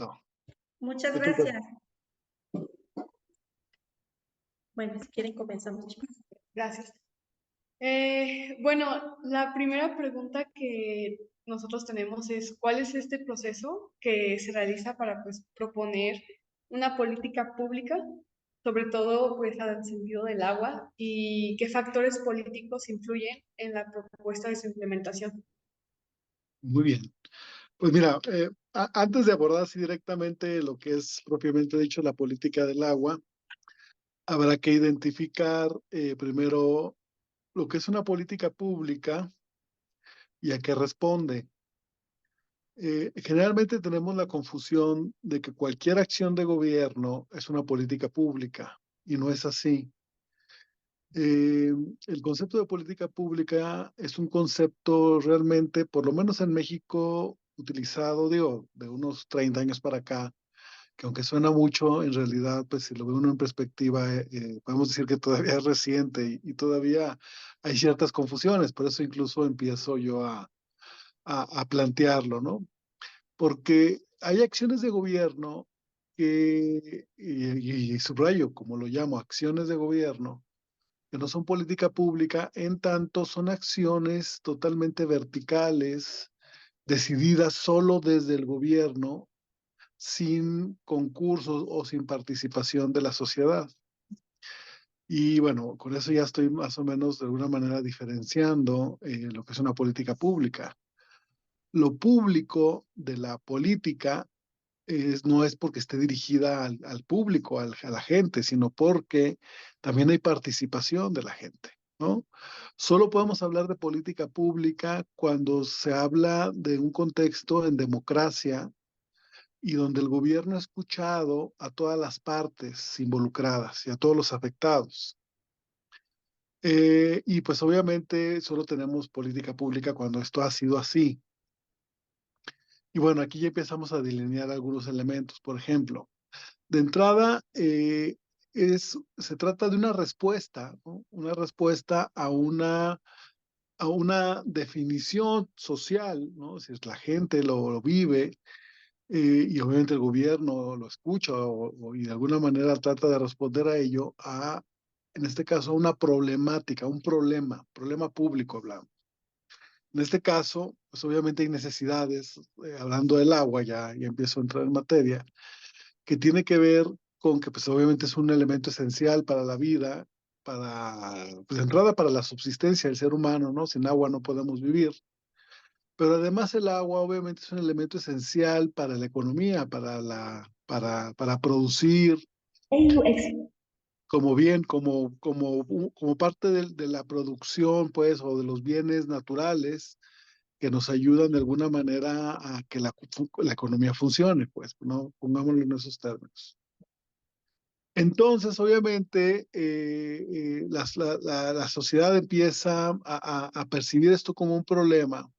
Listo. Muchas Te toca. gracias. Bueno, si quieren comenzamos, chicos. Gracias. Bueno, la primera pregunta que nosotros tenemos es, ¿cuál es este proceso que se realiza para pues, proponer una política pública, sobre todo pues, al sentido del agua, y qué factores políticos influyen en la propuesta de su implementación? Muy bien. Pues mira, antes de abordar así directamente lo que es propiamente dicho la política del agua, habrá que identificar primero lo que es una política pública y a qué responde. Generalmente tenemos la confusión de que cualquier acción de gobierno es una política pública y no es así. Eh, el concepto de política pública es un concepto realmente, por lo menos en México, utilizado, digo, de unos 30 años para acá, que aunque suena mucho, en realidad, pues si lo ve uno en perspectiva, podemos decir que todavía es reciente y todavía hay ciertas confusiones, por eso incluso empiezo yo a plantearlo, ¿no? Porque hay acciones de gobierno que, y subrayo, como lo llamo, acciones de gobierno, que no son política pública, en tanto son acciones totalmente verticales, decididas solo desde el gobierno, sin concursos o sin participación de la sociedad. Y bueno, con eso ya estoy más o menos de alguna manera diferenciando lo que es una política pública. Lo público de la política no es porque esté dirigida al público, a la gente, sino porque también hay participación de la gente, ¿no? Solo podemos hablar de política pública cuando se habla de un contexto en democracia y donde el gobierno ha escuchado a todas las partes involucradas y a todos los afectados. Y pues obviamente solo tenemos política pública cuando esto ha sido así. Y bueno, aquí ya empezamos a delinear algunos elementos. Por ejemplo, de entrada, se trata de una respuesta, ¿no? Una respuesta a una definición social, ¿no? Es decir, la gente lo vive y obviamente el gobierno lo escucha y de alguna manera trata de responder a ello, en este caso, a una problemática, un problema público hablamos. En este caso, pues obviamente hay necesidades, hablando del agua, ya empiezo a entrar en materia, que tiene que ver con que pues obviamente es un elemento esencial para la vida, pues de entrada para la subsistencia del ser humano, ¿no? Sin agua no podemos vivir. Pero además el agua obviamente es un elemento esencial para la economía, para producir como bien, como parte de la producción, pues, o de los bienes naturales que nos ayudan de alguna manera a que la economía funcione, pues, ¿no? Pongámoslo en esos términos. Entonces, obviamente, la sociedad empieza a percibir esto como un problema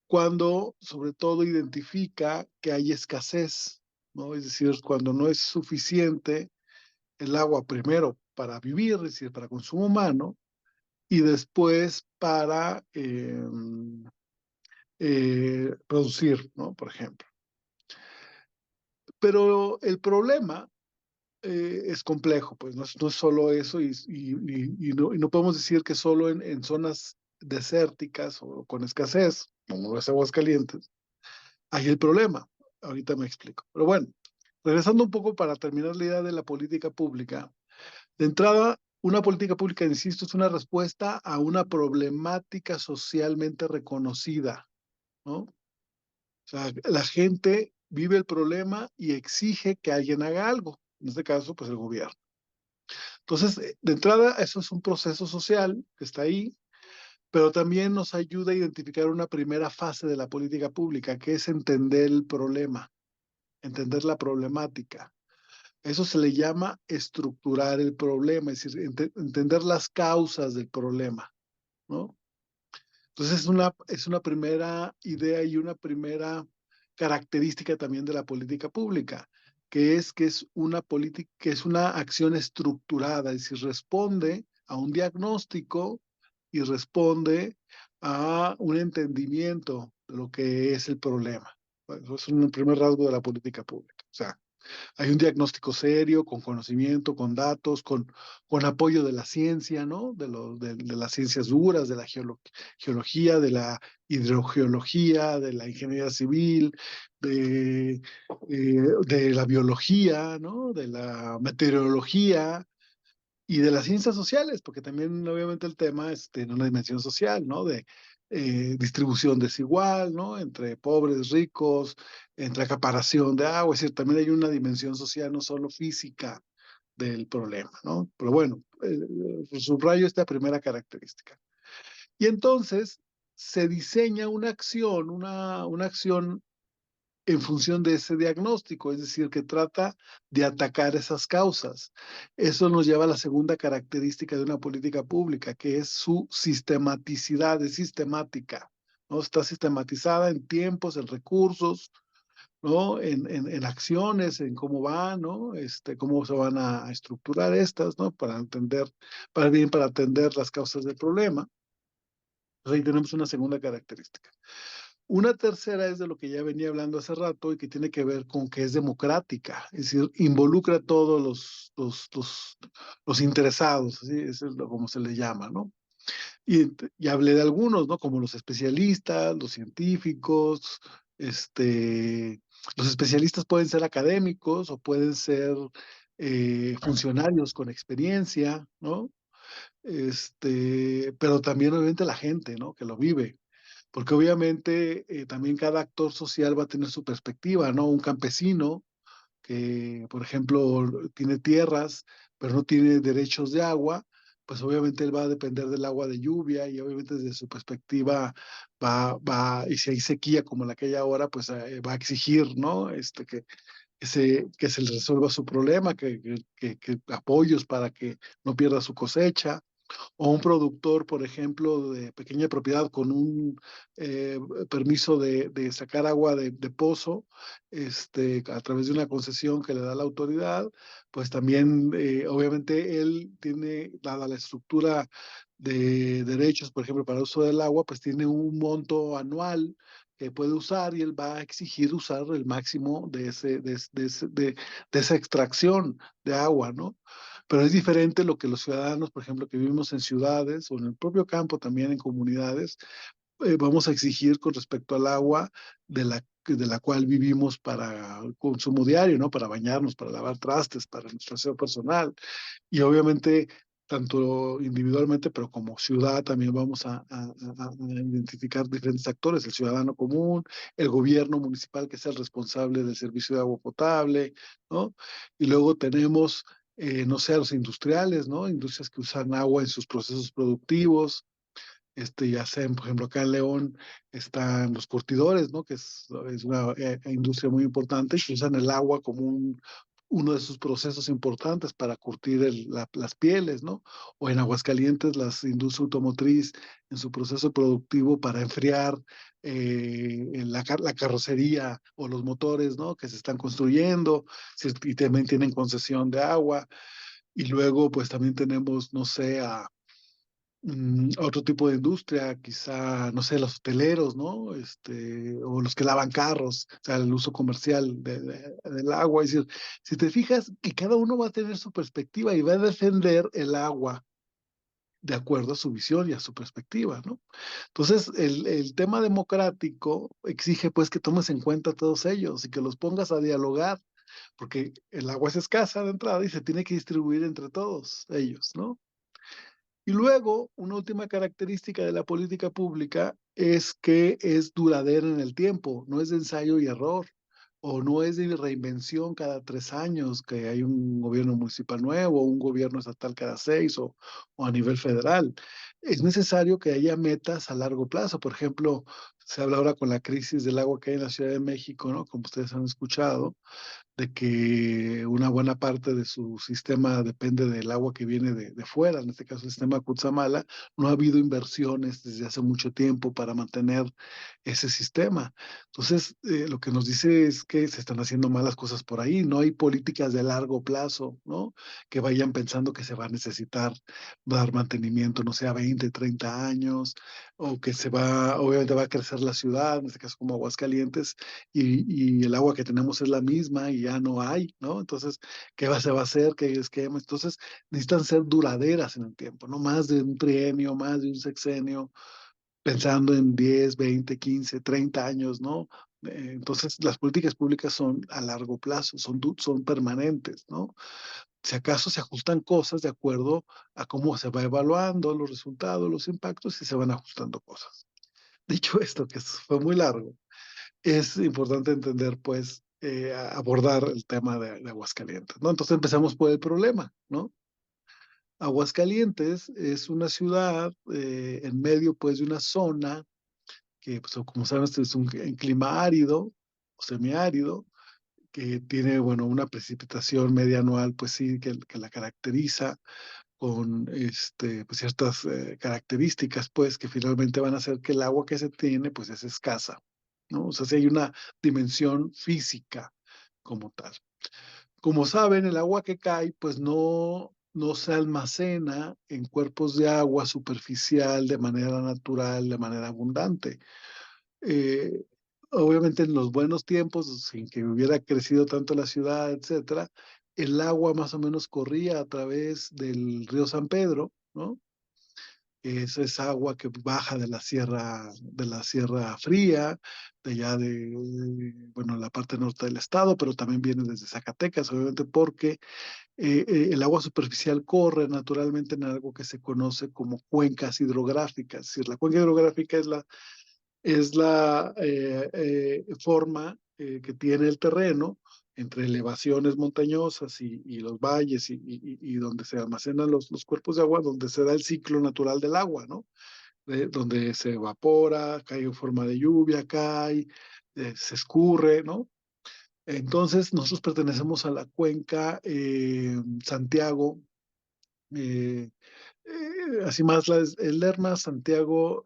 cuando, sobre todo, identifica que hay escasez, ¿no? Es decir, cuando no es suficiente el agua primero para vivir, es decir, para consumo humano, y después para producir, ¿no? Por ejemplo. Pero el problema es complejo, pues no es solo eso y no podemos decir que solo en zonas desérticas o con escasez, como las aguas calientes, hay el problema. Ahorita me explico. Pero bueno, regresando un poco para terminar la idea de la política pública. De entrada, una política pública, insisto, es una respuesta a una problemática socialmente reconocida, ¿no? O sea, la gente vive el problema y exige que alguien haga algo. En este caso, pues el gobierno. Entonces, de entrada, eso es un proceso social que está ahí, pero también nos ayuda a identificar una primera fase de la política pública, que es entender el problema, entender la problemática. Eso se le llama estructurar el problema, es decir, entender las causas del problema, ¿no? Entonces es una primera idea y una primera característica también de la política pública, que es una política, que es una acción estructurada, es decir, responde a un diagnóstico y responde a un entendimiento de lo que es el problema, Eso es un primer rasgo de la política pública. O sea, hay un diagnóstico serio, con conocimiento, con datos, con apoyo de la ciencia, ¿no? De las ciencias duras, de la geología, de la hidrogeología, de la ingeniería civil, de la biología, ¿no? De la meteorología y de las ciencias sociales, porque también obviamente el tema tiene una dimensión social, ¿no? De distribución desigual, ¿no? Entre pobres, ricos, entre acaparación de agua, es decir, también hay una dimensión social, no solo física del problema, ¿no? Pero bueno, subrayo esta primera característica. Y entonces se diseña una acción, una acción en función de ese diagnóstico, es decir, que trata de atacar esas causas. Eso nos lleva a la segunda característica de una política pública, que es su sistematicidad, es sistemática, ¿no? Está sistematizada en tiempos, en recursos, ¿no? En acciones, en cómo van, ¿no? Cómo se van a estructurar estas, ¿no? Para entender, para atender las causas del problema. Entonces ahí tenemos una segunda característica. Una tercera es de lo que ya venía hablando hace rato y que tiene que ver con que es democrática, es decir, involucra a todos los interesados, ¿sí? Eso es como se le llama, ¿no? Y hablé de algunos, ¿no? Como los especialistas, los científicos, los especialistas pueden ser académicos o pueden ser funcionarios con experiencia, ¿no? Pero también obviamente la gente, ¿no? Que lo vive porque obviamente también cada actor social va a tener su perspectiva, ¿no? Un campesino que, por ejemplo, tiene tierras, pero no tiene derechos de agua, pues obviamente él va a depender del agua de lluvia y obviamente desde su perspectiva y si hay sequía como la que hay ahora, pues va a exigir, ¿no? Que se le resuelva su problema, que apoyos para que no pierda su cosecha o un productor, por ejemplo, de pequeña propiedad con un permiso de sacar agua de pozo a través de una concesión que le da la autoridad, pues también obviamente él tiene, dada la estructura de derechos, por ejemplo, para el uso del agua, pues tiene un monto anual que puede usar y él va a exigir usar el máximo de esa extracción de agua, ¿no? Pero es diferente lo que los ciudadanos, por ejemplo, que vivimos en ciudades o en el propio campo también en comunidades, vamos a exigir con respecto al agua de la cual vivimos para consumo diario, ¿no? Para bañarnos, para lavar trastes, para nuestro aseo personal. Y obviamente, tanto individualmente, pero como ciudad, también vamos a identificar diferentes actores, el ciudadano común, el gobierno municipal, que es el responsable del servicio de agua potable, ¿no? Y luego tenemos, no sé, a los industriales, ¿no? Industrias que usan agua en sus procesos productivos, ya sea, por ejemplo, acá en León están los curtidores, ¿no? Que es una industria muy importante y que usan el agua como uno de sus procesos importantes para curtir las pieles, ¿no? O en Aguascalientes, las industria automotriz en su proceso productivo para enfriar la carrocería o los motores, ¿no? Que se están construyendo y también tienen concesión de agua. Y luego, pues también tenemos, no sé, otro tipo de industria, quizá, no sé, los hoteleros, ¿no? O los que lavan carros, o sea, el uso comercial del agua. Es decir, si te fijas, que cada uno va a tener su perspectiva y va a defender el agua de acuerdo a su visión y a su perspectiva, ¿no? Entonces, el tema democrático exige, pues, que tomes en cuenta a todos ellos y que los pongas a dialogar, porque el agua es escasa de entrada y se tiene que distribuir entre todos ellos, ¿no? Y luego, una última característica de la política pública es que es duradera en el tiempo, no es de ensayo y error, o no es de reinvención cada 3 años, que hay un gobierno municipal nuevo, un gobierno estatal cada 6 o a nivel federal. Es necesario que haya metas a largo plazo. Por ejemplo, se habla ahora con la crisis del agua que hay en la Ciudad de México, ¿no? Como ustedes han escuchado, de que una buena parte de su sistema depende del agua que viene de fuera, en este caso el sistema Cutzamala. No ha habido inversiones desde hace mucho tiempo para mantener ese sistema. Entonces, lo que nos dice es que se están haciendo malas cosas por ahí, no hay políticas de largo plazo, ¿no? Que vayan pensando que se va a necesitar dar mantenimiento, no sé, a 20, 30 años, o que obviamente va a crecer la ciudad, en este caso como Aguascalientes, y el agua que tenemos es la misma y ya no hay, ¿no? Entonces, se va a hacer? ¿Qué esquema? Entonces, necesitan ser duraderas en el tiempo, no más de un trienio, más de un sexenio, pensando en 10, 20, 15, 30 años, ¿no? Entonces, las políticas públicas son a largo plazo, son permanentes, ¿no? Si acaso se ajustan cosas de acuerdo a cómo se va evaluando los resultados, los impactos y se van ajustando cosas. Dicho esto, que fue muy largo, es importante entender, pues, abordar el tema de Aguascalientes, ¿no? Entonces empezamos por el problema, ¿no? Aguascalientes es una ciudad en medio, pues, de una zona que, pues, como saben, es un clima árido o semiárido, que tiene, bueno, una precipitación media anual, pues sí, que la caracteriza con pues ciertas características, pues, que finalmente van a hacer que el agua que se tiene, pues, es escasa, ¿no? O sea, si hay una dimensión física como tal. Como saben, el agua que cae, pues, no se almacena en cuerpos de agua superficial de manera natural, de manera abundante. Eh, Obviamente en los buenos tiempos, sin que hubiera crecido tanto la ciudad, etcétera, el agua más o menos corría a través del río San Pedro, ¿no? Esa es agua que baja de la Sierra Fría, de allá bueno, la parte norte del estado, pero también viene desde Zacatecas, obviamente porque el agua superficial corre naturalmente en algo que se conoce como cuencas hidrográficas. Es decir, la cuenca hidrográfica es la forma que tiene el terreno entre elevaciones montañosas y los valles y donde se almacenan los cuerpos de agua, donde se da el ciclo natural del agua, ¿no? Donde se evapora, cae en forma de lluvia, cae, se escurre, ¿no? Entonces, nosotros pertenecemos a la cuenca Santiago, eh, así más el Lerma Santiago,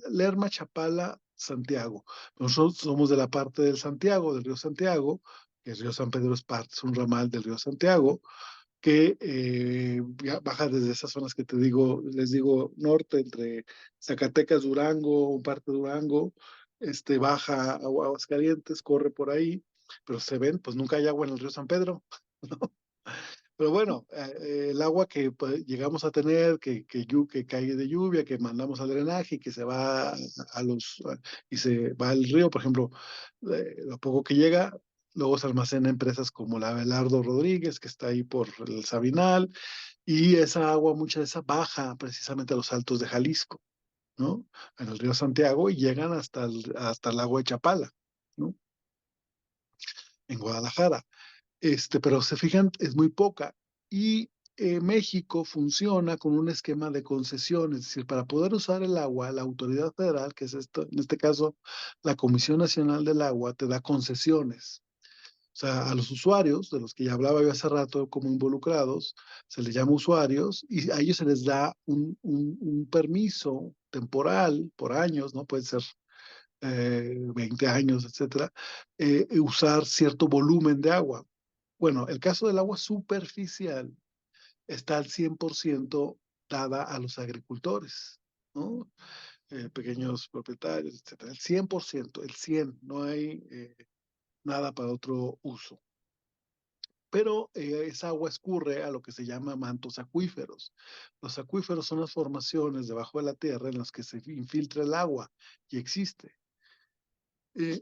Lerma Chapala Santiago. Nosotros somos de la parte del Santiago, del río Santiago, que el río San Pedro es parte, es un ramal del río Santiago, que baja desde esas zonas que les digo, norte, entre Zacatecas, Durango, parte de Durango, baja a Aguascalientes, corre por ahí, pero se ven, pues nunca hay agua en el río San Pedro, ¿no? Pero bueno, el agua que pues, llegamos a tener, que cae de lluvia, que mandamos al drenaje y que se va y se va al río, por ejemplo, lo poco que llega, luego se almacena en empresas como la Abelardo Rodríguez, que está ahí por el Sabinal, y esa agua, mucha de esa baja precisamente a los altos de Jalisco, ¿no? En el río Santiago y llegan hasta el lago de Chapala, ¿no? En Guadalajara. Pero se fijan, es muy poca. Y México funciona con un esquema de concesiones, es decir, para poder usar el agua, la autoridad federal, que es esto, en este caso la Comisión Nacional del Agua, te da concesiones. O sea, a los usuarios, de los que ya hablaba yo hace rato como involucrados, se les llama usuarios y a ellos se les da un permiso temporal por años, ¿no? Puede ser 20 años, etcétera, usar cierto volumen de agua. Bueno, el caso del agua superficial está al 100% dada a los agricultores, ¿no? Pequeños propietarios, etcétera. El 100%, el 100, no hay nada para otro uso. Pero esa agua escurre a lo que se llama mantos acuíferos. Los acuíferos son las formaciones debajo de la tierra en las que se infiltra el agua y existe.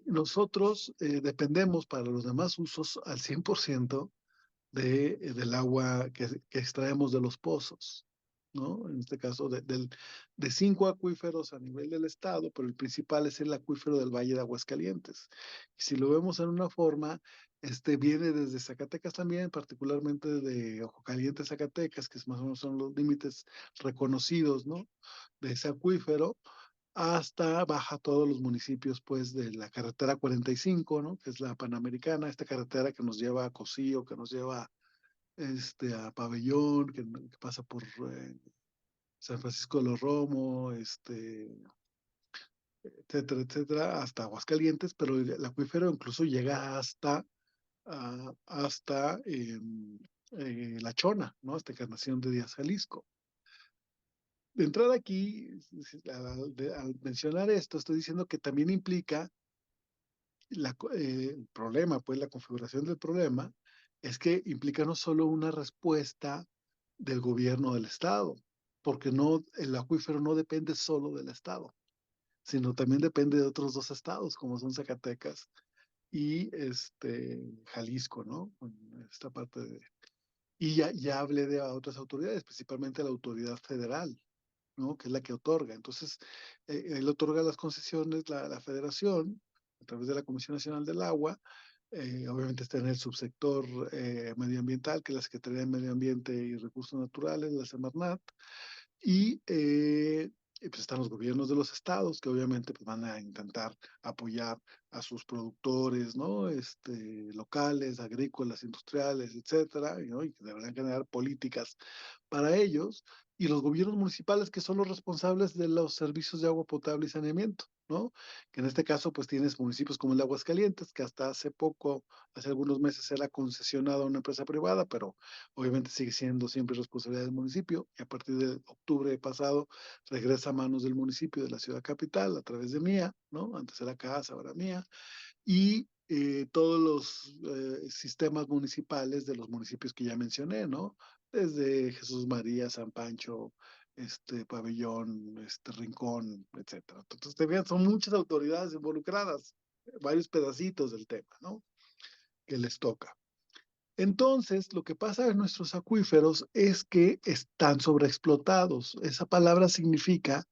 Nosotros dependemos para los demás usos al 100% del agua que extraemos de los pozos, ¿no? En este caso, de 5 acuíferos a nivel del estado, pero el principal es el acuífero del Valle de Aguascalientes. Y si lo vemos en una forma, viene desde Zacatecas también, particularmente de Ojo Caliente, Zacatecas, que es más o menos son los límites reconocidos, ¿no? De ese acuífero, hasta baja todos los municipios pues de la carretera 45, ¿no? Que es la Panamericana, esta carretera que nos lleva a Cocío, que nos lleva a Pabellón, que pasa por San Francisco de los Romo, etcétera, etcétera, hasta Aguascalientes, pero el acuífero incluso llega hasta La Chona, ¿no? Hasta Encarnación de Díaz, Jalisco. De entrada aquí, al mencionar esto, estoy diciendo que también implica el problema, pues la configuración del problema, es que implica no solo una respuesta del gobierno del Estado, porque no, el acuífero no depende solo del Estado, sino también depende de otros dos estados, como son Zacatecas y Jalisco, ¿no? Esta parte y ya hablé de otras autoridades, principalmente la autoridad federal, ¿no? Que es la que otorga. Entonces, él otorga las concesiones, la federación, a través de la Comisión Nacional del Agua, obviamente está en el subsector medioambiental, que es la Secretaría de Medio Ambiente y Recursos Naturales, la Semarnat, y pues están los gobiernos de los estados, que obviamente pues, van a intentar apoyar a sus productores, ¿no? Locales, agrícolas, industriales, etcétera, ¿no? Y que deberán generar políticas para ellos, y los gobiernos municipales, que son los responsables de los servicios de agua potable y saneamiento, ¿no? Que en este caso, pues tienes municipios como el de Aguascalientes, que hasta hace poco, hace algunos meses, era concesionado a una empresa privada, pero obviamente sigue siendo siempre responsabilidad del municipio, y a partir de octubre pasado regresa a manos del municipio de la ciudad capital a través de Mía, ¿no? Antes era CASA, ahora Mía, y todos los sistemas municipales de los municipios que ya mencioné, ¿no? Desde Jesús María, San Pancho, Pabellón, Rincón, etcétera. Entonces, te vean, son muchas autoridades involucradas, varios pedacitos del tema, ¿no? Que les toca. Entonces, lo que pasa en nuestros acuíferos es que están sobreexplotados. Esa palabra significa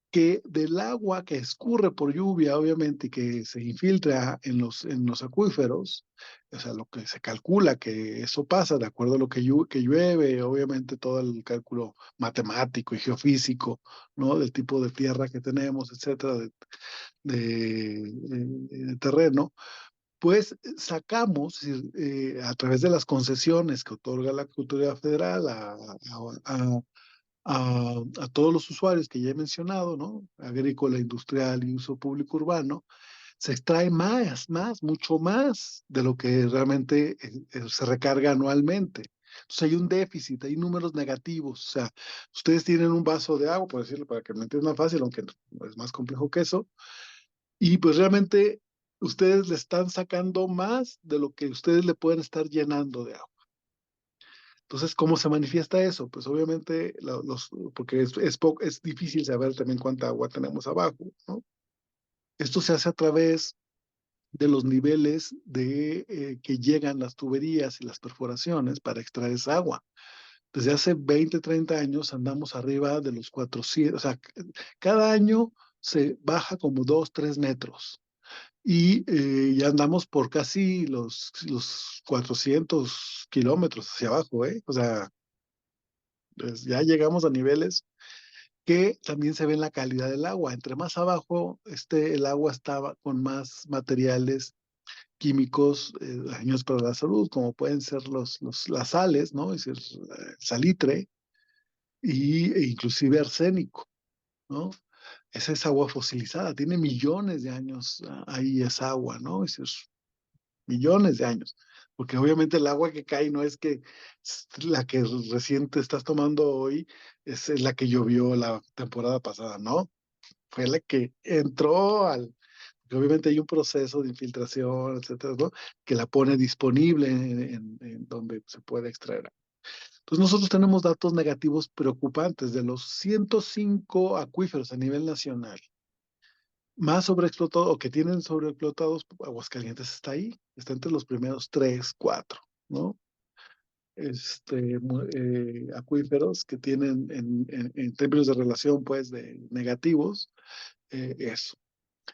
que del agua que escurre por lluvia, obviamente, y que se infiltra en los acuíferos, o sea, lo que se calcula que eso pasa de acuerdo a lo que llueve, obviamente todo el cálculo matemático y geofísico, ¿no? Del tipo de tierra que tenemos, etcétera, de terreno, pues sacamos a través de las concesiones que otorga la Autoridad Federal a todos los usuarios que ya he mencionado, ¿no? Agrícola, industrial y uso público urbano, se extrae mucho más de lo que realmente se recarga anualmente. Entonces hay un déficit, hay números negativos. O sea, ustedes tienen un vaso de agua, por decirlo, para que me entiendan más fácil, aunque es más complejo que eso, y pues realmente ustedes le están sacando más de lo que ustedes le pueden estar llenando de agua. Entonces, ¿cómo se manifiesta eso? Pues obviamente, porque es difícil saber también cuánta agua tenemos abajo, ¿no? Esto se hace a través de los niveles que llegan las tuberías y las perforaciones para extraer esa agua. Desde hace 20, 30 años andamos arriba de los 400, o sea, cada año se baja como 2, 3 metros. Y ya andamos por casi los 400 kilómetros hacia abajo, ¿eh? O sea, pues ya llegamos a niveles que también se ve en la calidad del agua. Entre más abajo el agua estaba con más materiales químicos dañinos para la salud, como pueden ser las sales, ¿no? Es decir, salitre e inclusive arsénico, ¿no? Esa es agua fosilizada, tiene millones de años ahí esa agua, ¿no? Es decir, millones de años. Porque obviamente el agua que cae no es que la que recién te estás tomando hoy es la que llovió la temporada pasada, no. Fue la que entró porque obviamente hay un proceso de infiltración, etcétera, ¿no? Que la pone disponible en donde se puede extraer. Entonces nosotros tenemos datos negativos preocupantes de los 105 acuíferos a nivel nacional más sobreexplotados o que tienen sobreexplotados. Aguascalientes está ahí, está entre los primeros 3, 4, ¿no? Acuíferos que tienen en términos de relación, pues, de negativos, eso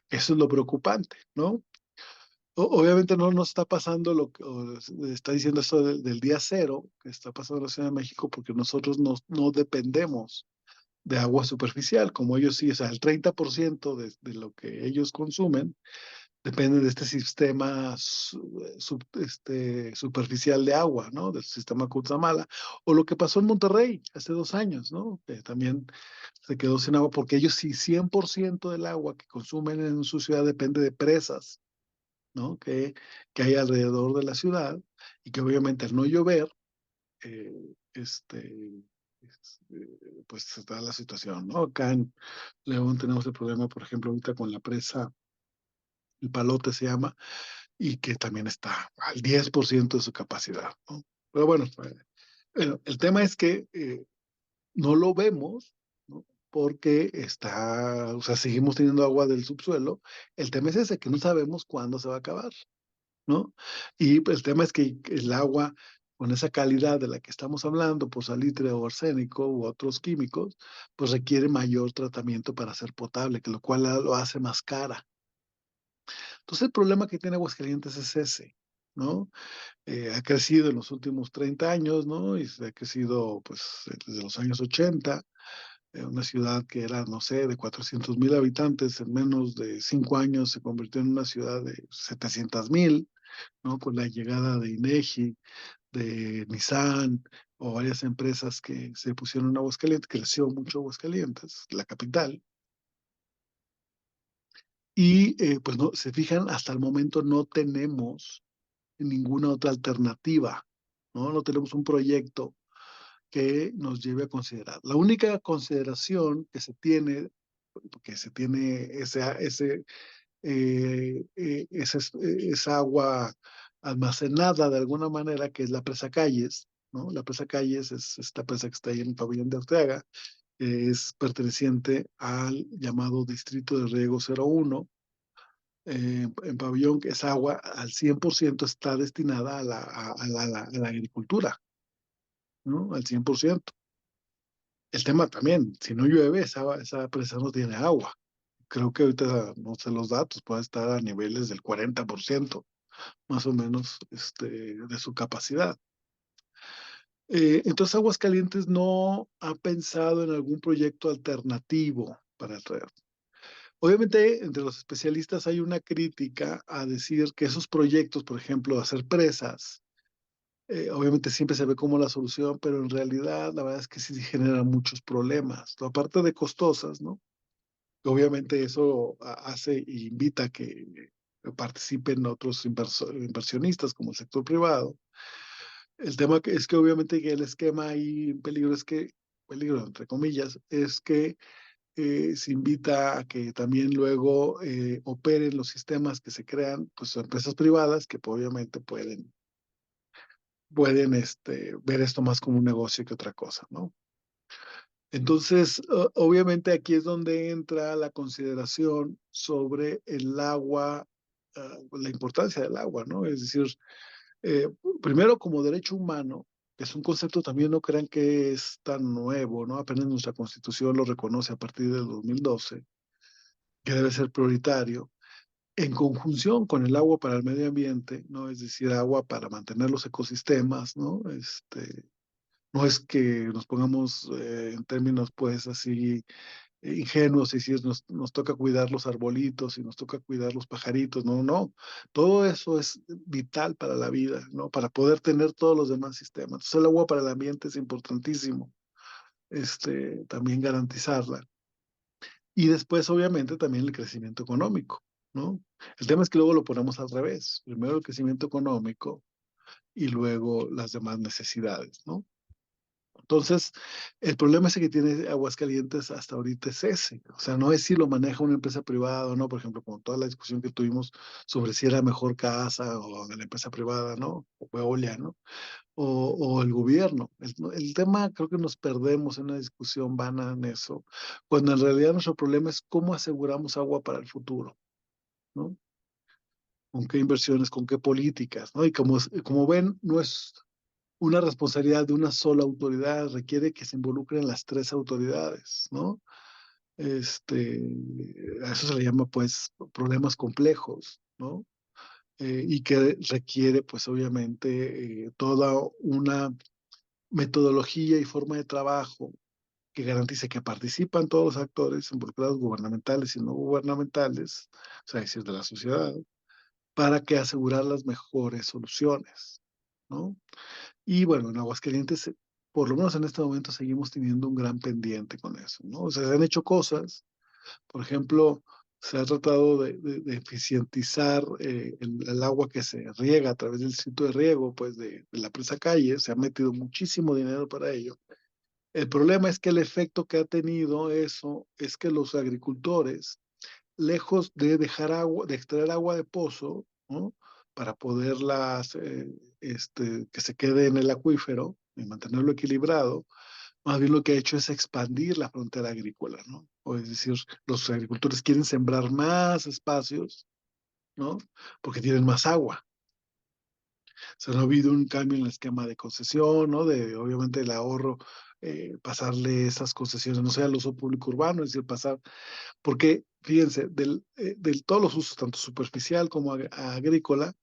es lo preocupante, ¿no? Obviamente no nos está pasando lo que está diciendo esto del día cero, que está pasando en la Ciudad de México, porque nosotros no dependemos de agua superficial, como ellos sí, o sea, el 30% de lo que ellos consumen depende de este sistema superficial de agua, ¿no? Del sistema Cutzamala. O lo que pasó en Monterrey hace 2 años, ¿no? Que también se quedó sin agua, porque ellos sí, 100% del agua que consumen en su ciudad depende de presas, ¿no? Que hay alrededor de la ciudad, y que obviamente al no llover, eh, pues se da la situación, ¿no? Acá en León tenemos el problema, por ejemplo, ahorita con la presa, el Palote se llama, y que también está al 10% de su capacidad, ¿no? Pero bueno, el tema es que no lo vemos, ¿no? Porque o sea, seguimos teniendo agua del subsuelo. El tema es ese, que no sabemos cuándo se va a acabar, ¿no? Y pues, el tema es que el agua con esa calidad de la que estamos hablando, por salitre o arsénico u otros químicos, pues requiere mayor tratamiento para ser potable, que lo cual lo hace más cara. Entonces el problema que tiene Aguascalientes es ese, ¿no? Ha crecido en los últimos 30 años, ¿no? Y se ha crecido, pues, desde los años 80, una ciudad que era, no sé, de 400,000 habitantes, en menos de 5 años se convirtió en una ciudad de 700,000, ¿no? Con la llegada de INEGI, de Nissan, o varias empresas que se pusieron en Aguascalientes, creció mucho Aguascalientes, la capital. Y pues no, se fijan, hasta el momento no tenemos ninguna otra alternativa, ¿no? No tenemos un proyecto que nos lleve a considerar. La única consideración que se tiene esa agua almacenada de alguna manera, que es la presa Calles, ¿no? La presa Calles es esta presa que está ahí en el pabellón de Arteaga, que es perteneciente al llamado Distrito de Riego 01, en pabellón, que esa agua al 100% está destinada a la agricultura, ¿no? Al 100%. El tema también, si no llueve, esa presa no tiene agua. Creo que ahorita, no sé los datos, puede estar a niveles del 40%, más o menos, de su capacidad. Entonces, Aguascalientes no ha pensado en algún proyecto alternativo para traer. Obviamente, entre los especialistas hay una crítica a decir que esos proyectos, por ejemplo, hacer presas, obviamente siempre se ve como la solución, pero en realidad la verdad es que sí generan muchos problemas. Aparte de costosas, ¿no? Obviamente eso hace e invita a que participen otros inversionistas como el sector privado. El tema es que obviamente que el esquema ahí en peligro peligro entre comillas, es que se invita a que también luego operen los sistemas que se crean, pues empresas privadas que pues, obviamente pueden ver esto más como un negocio que otra cosa, ¿no? Entonces, obviamente aquí es donde entra la consideración sobre el agua, la importancia del agua, ¿no? Es decir, eh, primero como derecho humano, que es un concepto también, no crean que es tan nuevo, ¿no? Apenas nuestra Constitución lo reconoce a partir del 2012, que debe ser prioritario, en conjunción con el agua para el medio ambiente, ¿no? Es decir, agua para mantener los ecosistemas, ¿no? No es que nos pongamos en términos, pues, así ingenuos y decir, nos toca cuidar los arbolitos y nos toca cuidar los pajaritos, no, no. Todo eso es vital para la vida, ¿no? Para poder tener todos los demás sistemas. Entonces, el agua para el ambiente es importantísimo, también garantizarla. Y después, obviamente, también el crecimiento económico, ¿no? El tema es que luego lo ponemos al revés. Primero el crecimiento económico y luego las demás necesidades, ¿no? Entonces, el problema ese que tiene Aguascalientes hasta ahorita es ese. O sea, no es si lo maneja una empresa privada o no, por ejemplo, con toda la discusión que tuvimos sobre si era mejor Casa o la empresa privada, ¿no? O Veolia, ¿no? O el gobierno. El tema creo que nos perdemos en una discusión vana en eso, cuando en realidad nuestro problema es cómo aseguramos agua para el futuro, ¿no? Con qué inversiones, con qué políticas, ¿no? Y como ven, no es una responsabilidad de una sola autoridad, requiere que se involucren las tres autoridades, ¿no? A eso se le llama, pues, problemas complejos, ¿no? Y que requiere, pues, obviamente, toda una metodología y forma de trabajo que garantice que participan todos los actores involucrados, gubernamentales y no gubernamentales, o sea, es decir, de la sociedad, para que asegurar las mejores soluciones, ¿no? Y bueno, en Aguascalientes, por lo menos en este momento, seguimos teniendo un gran pendiente con eso, ¿no? O sea, se han hecho cosas, por ejemplo, se ha tratado de eficientizar el agua que se riega a través del sitio de riego, pues de la presa Calle, se ha metido muchísimo dinero para ello. El problema es que el efecto que ha tenido eso es que los agricultores, lejos de dejar agua, de extraer agua de pozo, ¿no? Para poderlas, que se quede en el acuífero y mantenerlo equilibrado, más bien lo que ha hecho es expandir la frontera agrícola, ¿no? O es decir, los agricultores quieren sembrar más espacios, ¿no? Porque tienen más agua. O sea, no ha habido un cambio en el esquema de concesión, ¿no? De, obviamente, el ahorro, pasarle esas concesiones, no sea al uso público urbano, es decir, pasar, porque, fíjense, del todos los usos, tanto superficial como agrícola,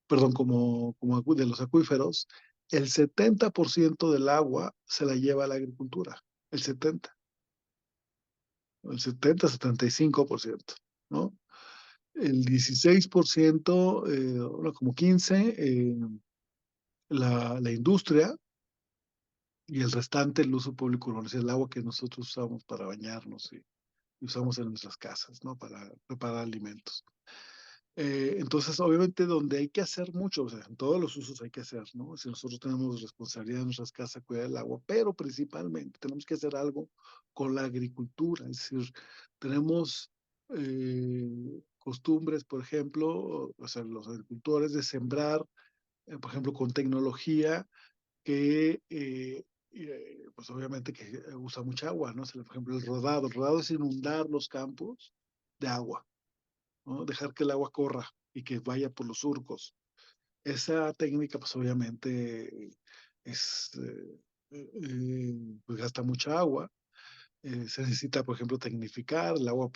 perdón, como de los acuíferos, el 70% del agua se la lleva la agricultura, el 70, el 75%, ¿no? El 16%, bueno, como 15, la industria, y el restante el uso público urbano, es el agua que nosotros usamos para bañarnos y usamos en nuestras casas, ¿no? Para preparar alimentos. Entonces, obviamente, donde hay que hacer mucho, o sea, en todos los usos hay que hacer, ¿no? Si nosotros tenemos responsabilidad en nuestras casas, cuidar el agua, pero principalmente tenemos que hacer algo con la agricultura, es decir, tenemos costumbres, por ejemplo, o sea, los agricultores de sembrar, por ejemplo, con tecnología que, pues obviamente que usa mucha agua, ¿no? O sea, por ejemplo, el rodado es inundar los campos de agua, ¿no? Dejar que el agua corra y que vaya por los surcos. Esa técnica, pues obviamente es, pues gasta mucha agua. Se necesita, por ejemplo, tecnificar el agua,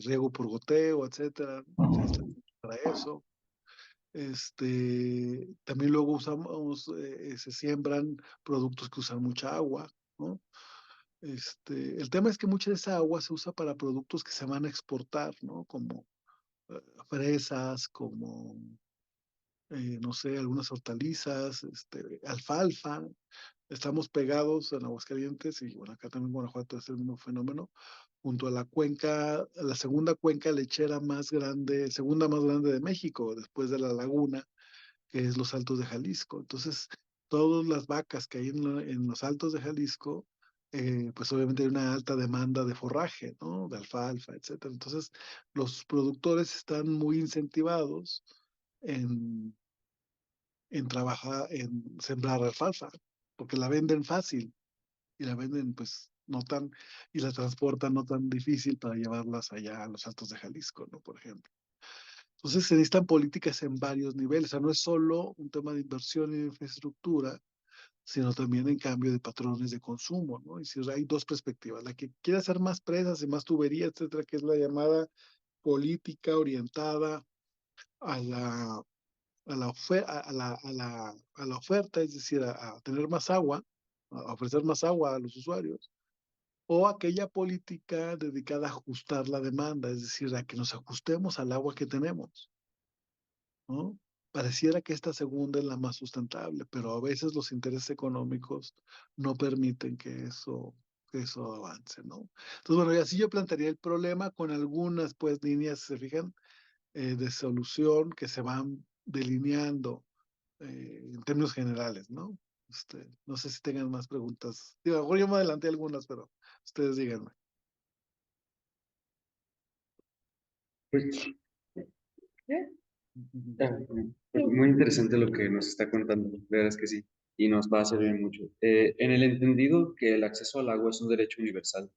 riego por goteo, etcétera. Se necesita para eso. También luego usamos, se siembran productos que usan mucha agua, ¿no? El tema es que mucha de esa agua se usa para productos que se van a exportar, ¿no? Como fresas, como, no sé, algunas hortalizas, alfalfa. Estamos pegados en Aguascalientes y bueno, acá también en Guanajuato es el mismo fenómeno, junto a la cuenca, la segunda cuenca lechera más grande, segunda más grande de México, después de la laguna, que es los Altos de Jalisco. Entonces, todas las vacas que hay en los Altos de Jalisco, pues obviamente hay una alta demanda de forraje, ¿no? De alfalfa, etcétera. Entonces, los productores están muy incentivados en, en trabajar, en sembrar alfalfa, porque la venden fácil y la venden pues no tan, y la transportan no tan difícil para llevarlas allá a los Altos de Jalisco, ¿no? Por ejemplo. Entonces se necesitan políticas en varios niveles, o sea, no es solo un tema de inversión y de infraestructura, sino también en cambio de patrones de consumo, ¿no? Y si hay dos perspectivas, la que quiere hacer más presas y más tuberías, etcétera, que es la llamada política orientada a la oferta, es decir, a tener más agua, a ofrecer más agua a los usuarios, o aquella política dedicada a ajustar la demanda, es decir, a que nos ajustemos al agua que tenemos, ¿no? Pareciera que esta segunda es la más sustentable, pero a veces los intereses económicos no permiten que eso avance, ¿no? Entonces, bueno, y así yo plantearía el problema con algunas, pues, líneas, se fijan, de solución que se van delineando en términos generales, ¿no? No sé si tengan más preguntas. Digo, a lo mejor yo me adelanté algunas, pero ustedes díganme. Pues, ¿Eh? ah, pues muy interesante lo que nos está contando, la verdad es que sí, y nos va a servir mucho. En el entendido que el acceso al agua es un derecho universal,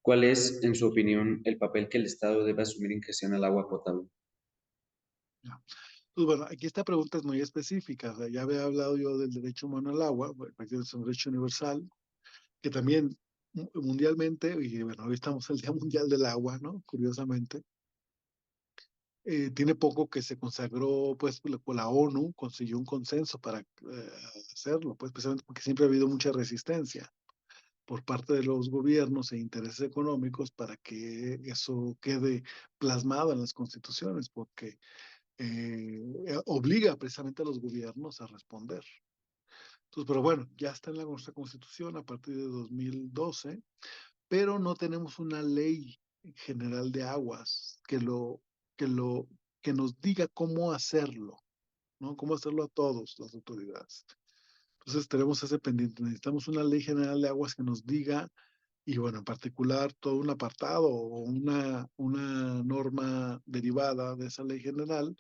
¿cuál es, en su opinión, el papel que el Estado debe asumir en gestión al agua potable? Ya. Pues bueno, aquí esta pregunta es muy específica. O sea, ya había hablado yo del derecho humano al agua, bueno, prácticamente es un derecho universal, que también mundialmente, y bueno, hoy estamos en el Día Mundial del Agua, ¿no? Curiosamente, tiene poco que se consagró, pues, por la ONU, consiguió un consenso para hacerlo, pues, especialmente porque siempre ha habido mucha resistencia. por parte de los gobiernos e intereses económicos para que eso quede plasmado en las constituciones, porque obliga precisamente a los gobiernos a responder. Entonces, pero bueno, ya está en nuestra constitución a partir de 2012, pero no tenemos una ley general de aguas que lo, que nos diga cómo hacerlo, ¿no? Cómo hacerlo a todos las autoridades. Entonces tenemos ese pendiente. Necesitamos una ley general de aguas que nos diga, y bueno, en particular todo un apartado o una norma derivada de esa ley general,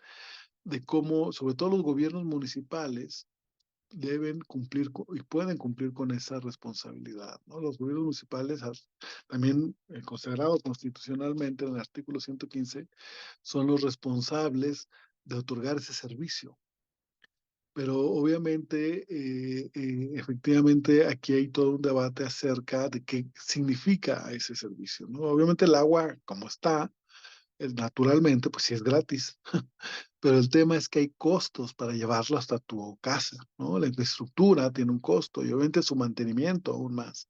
de cómo, sobre todo los gobiernos municipales, deben cumplir y pueden cumplir con esa responsabilidad, ¿no? Los gobiernos municipales, también consagrado constitucionalmente en el artículo 115, son los responsables de otorgar ese servicio. Pero obviamente, efectivamente, aquí hay todo un debate acerca de qué significa ese servicio, ¿no? Obviamente el agua, como está, naturalmente, pues sí es gratis, pero el tema es que hay costos para llevarlo hasta tu casa, ¿no? La infraestructura tiene un costo y obviamente su mantenimiento aún más.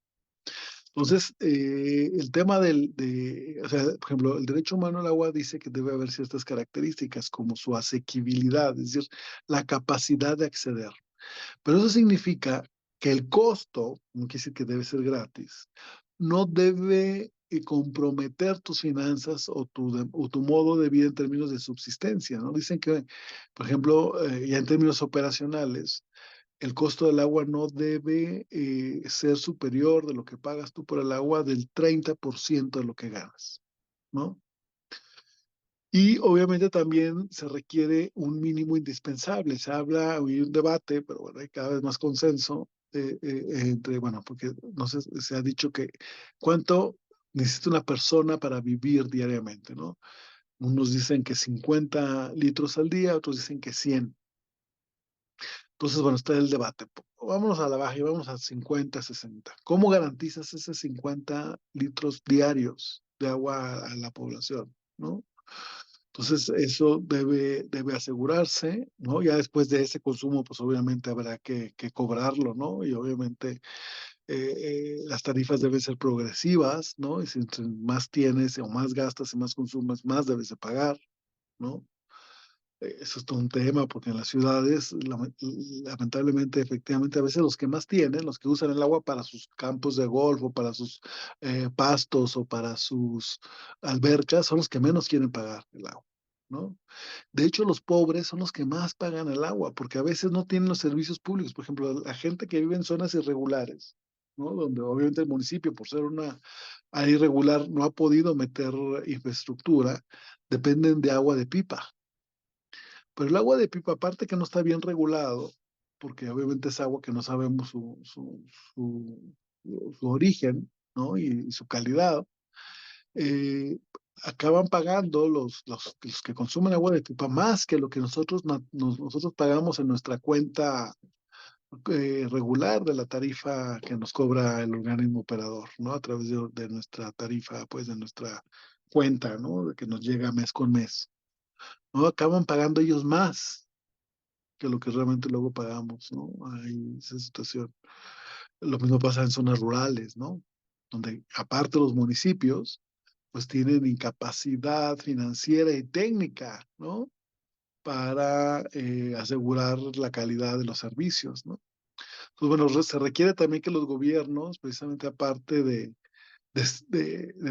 Entonces, el tema o sea, por ejemplo, el derecho humano al agua dice que debe haber ciertas características como su asequibilidad, es decir, la capacidad de acceder. Pero eso significa que el costo, no quiere decir que debe ser gratis, no debe comprometer tus finanzas o tu modo de vida en términos de subsistencia, ¿no? Dicen que, por ejemplo, ya en términos operacionales, el costo del agua no debe ser superior de lo que pagas tú por el agua del 30% de lo que ganas, ¿no? Y obviamente también se requiere un mínimo indispensable. Se habla, hay un debate, pero bueno, hay cada vez más consenso entre, bueno, porque no sé, se ha dicho que cuánto necesita una persona para vivir diariamente, ¿no? Unos dicen que 50 litros al día, otros dicen que 100. Entonces, bueno, está el debate. Vámonos a la baja y vamos a 50, 60. ¿Cómo garantizas esos 50 litros diarios de agua a la población, ¿no? Entonces, eso debe asegurarse, ¿no? Ya después de ese consumo, pues obviamente habrá que cobrarlo, ¿no? Y obviamente las tarifas deben ser progresivas, ¿no? Y si entre más tienes o más gastas y más consumes, más debes de pagar, ¿no? Eso es todo un tema, porque en las ciudades, lamentablemente, efectivamente, a veces los que más tienen, los que usan el agua para sus campos de golf o para sus pastos o para sus albercas, son los que menos quieren pagar el agua, ¿no? De hecho, los pobres son los que más pagan el agua, porque a veces no tienen los servicios públicos. Por ejemplo, la gente que vive en zonas irregulares, ¿no? Donde obviamente el municipio, por ser una área irregular, no ha podido meter infraestructura, dependen de agua de pipa. Pero el agua de pipa, aparte que no está bien regulado, porque obviamente es agua que no sabemos su, su origen, ¿no? Y su calidad, eh, acaban pagando los que consumen agua de pipa más que lo que nosotros pagamos en nuestra cuenta regular de la tarifa que nos cobra el organismo operador, ¿no? A través de nuestra tarifa, pues de nuestra cuenta, ¿no? De que nos llega mes con mes, ¿no? Acaban pagando ellos más que lo que realmente luego pagamos, ¿no? Hay esa situación. Lo mismo pasa en zonas rurales, ¿no? Donde aparte los municipios, pues tienen incapacidad financiera y técnica, ¿no? Para asegurar la calidad de los servicios, ¿no? Pues bueno, se requiere también que los gobiernos, precisamente aparte de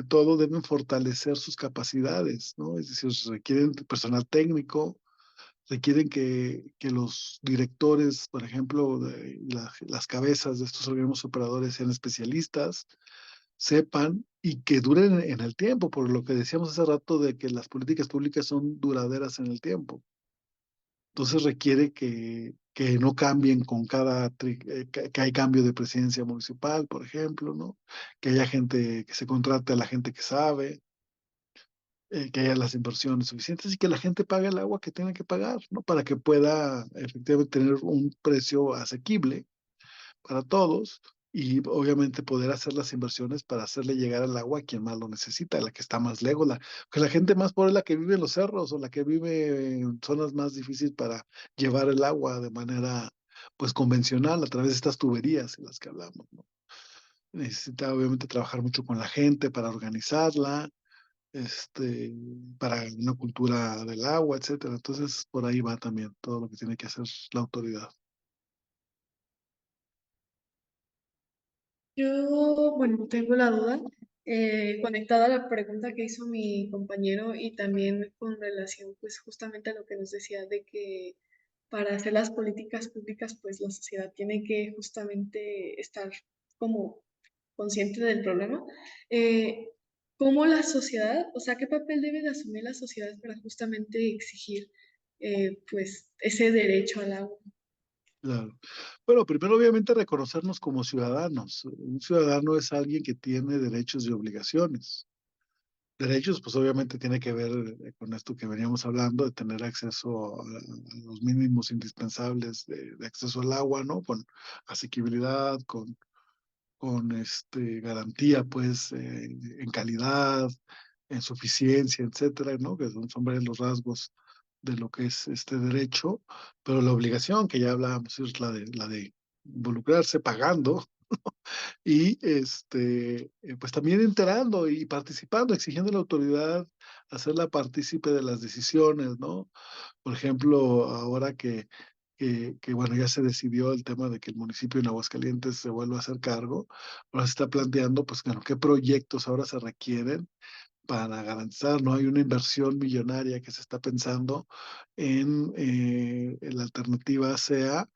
todo, deben fortalecer sus capacidades, ¿no? Es decir, requieren personal técnico, requieren que los directores, por ejemplo, las cabezas de estos organismos operadores sean especialistas, sepan y que duren en el tiempo, por lo que decíamos hace rato de que las políticas públicas son duraderas en el tiempo. Entonces requiere que no cambien con que hay cambio de presidencia municipal, por ejemplo, ¿no? Que haya gente, que se contrate a la gente que sabe, que haya las inversiones suficientes y que la gente pague el agua que tiene que pagar, ¿no? Para que pueda efectivamente tener un precio asequible para todos y obviamente poder hacer las inversiones para hacerle llegar el agua a quien más lo necesita, la que está más lejos, que la gente más pobre es la que vive en los cerros o la que vive en zonas más difíciles para llevar el agua de manera pues convencional a través de estas tuberías en las que hablamos, ¿no? necesita obviamente trabajar mucho con la gente para organizarla, para una cultura del agua, etcétera. Entonces, por ahí va también todo lo que tiene que hacer la autoridad. Yo, bueno, tengo la duda, conectada a la pregunta que hizo mi compañero y también con relación, pues justamente a lo que nos decía de que para hacer las políticas públicas, pues la sociedad tiene que justamente estar como consciente del problema. Eh, ¿Cómo la sociedad, o sea, qué papel debe de asumir la sociedad para justamente exigir, pues, ese derecho al agua? Claro. Bueno, primero obviamente reconocernos como ciudadanos. Un ciudadano es alguien que tiene derechos y obligaciones. Derechos, pues obviamente tiene que ver con esto que veníamos hablando, de tener acceso a los mínimos indispensables de acceso al agua, ¿no? Con asequibilidad, con garantía, pues, en calidad, en suficiencia, etcétera, ¿no? Que son varios los rasgos de lo que es este derecho, pero la obligación que ya hablábamos es la de involucrarse pagando y pues también enterando y participando, exigiendo a la autoridad hacerla partícipe de las decisiones, ¿no? Por ejemplo, ahora bueno, ya se decidió el tema de que el municipio de Aguascalientes se vuelva a hacer cargo, ahora se está planteando, pues, bueno, qué proyectos ahora se requieren para garantizar, ¿no? Hay una inversión millonaria que se está pensando en la alternativa sea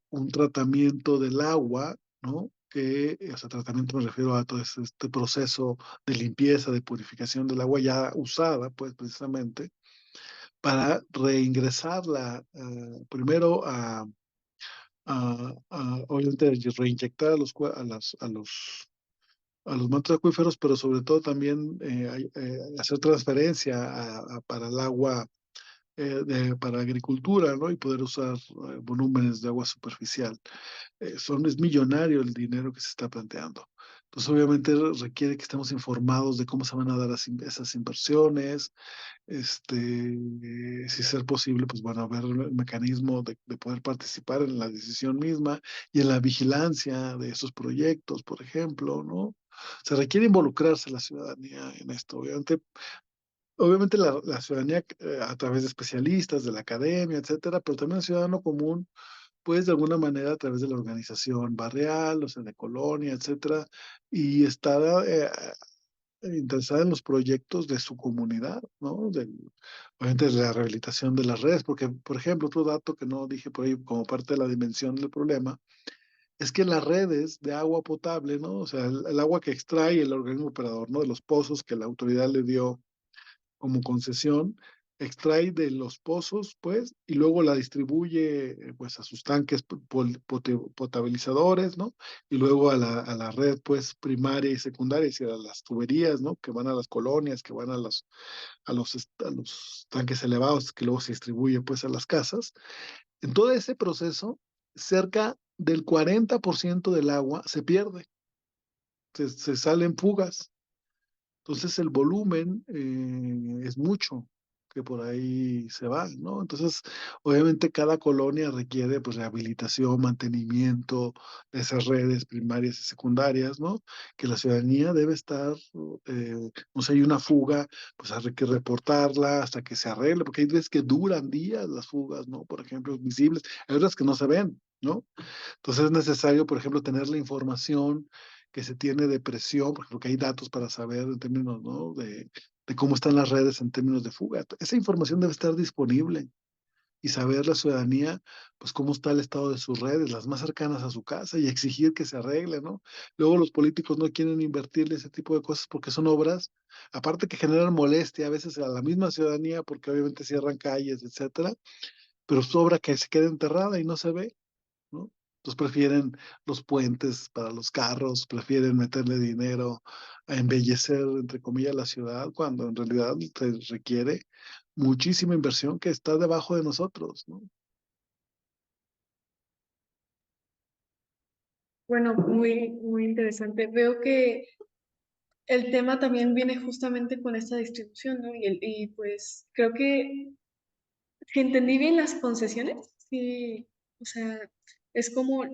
un tratamiento del agua, ¿no? O sea, tratamiento me refiero a todo este proceso de limpieza, de purificación del agua ya usada, pues, precisamente, para reingresarla, primero obviamente, reinyectar a los mantos acuíferos, pero sobre todo también hacer transferencia para el agua, para agricultura, ¿no? Y poder usar volúmenes de agua superficial. Es millonario el dinero que se está planteando. Entonces, obviamente, requiere que estemos informados de cómo se van a dar esas inversiones, si ser posible, pues bueno, ver el mecanismo de poder participar en la decisión misma y en la vigilancia de esos proyectos, por ejemplo, ¿no? Se requiere involucrarse la ciudadanía en esto, obviamente la ciudadanía a través de especialistas, de la academia, etcétera, pero también el ciudadano común, pues de alguna manera a través de la organización barrial, o sea, de colonia, etcétera, y estar interesada en los proyectos de su comunidad, ¿no? Obviamente de la rehabilitación de las redes, porque, por ejemplo, otro dato que no dije por ahí como parte de la dimensión del problema, es que las redes de agua potable, ¿no? O sea, el agua que extrae el organismo operador, ¿no? De los pozos que la autoridad le dio como concesión, extrae de los pozos, pues, y luego la distribuye, pues, a sus tanques potabilizadores, ¿no? Y luego a la red, pues, primaria y secundaria, es decir, a las tuberías, ¿no? Que van a las colonias, que van a los tanques elevados, que luego se distribuye, pues, a las casas. En todo ese proceso, cerca del 40% del agua se pierde, se salen fugas. Entonces el volumen es mucho que por ahí se va, ¿no? Entonces, obviamente cada colonia requiere pues rehabilitación, mantenimiento de esas redes primarias y secundarias, ¿no? Que la ciudadanía debe estar, no sé, hay una fuga, pues hay que reportarla hasta que se arregle, porque hay veces que duran días las fugas, ¿no? Por ejemplo, visibles, hay otras que no se ven, ¿no? Entonces es necesario, por ejemplo, tener la información que se tiene de presión, porque hay datos para saber en términos, ¿no? de cómo están las redes en términos de fuga. Esa información debe estar disponible y saber la ciudadanía, pues cómo está el estado de sus redes, las más cercanas a su casa y exigir que se arregle, ¿no? Luego los políticos no quieren invertirle ese tipo de cosas porque son obras, aparte que generan molestia a veces a la misma ciudadanía porque obviamente cierran calles, etcétera, pero es obra que se queda enterrada y no se ve, ¿no? Entonces prefieren los puentes para los carros, prefieren meterle dinero a embellecer, entre comillas, la ciudad, cuando en realidad se requiere muchísima inversión que está debajo de nosotros, ¿no? Bueno, muy, muy interesante. Veo que el tema también viene justamente con esta distribución, ¿no? Y pues creo que si entendí bien las concesiones, sí, o sea, es como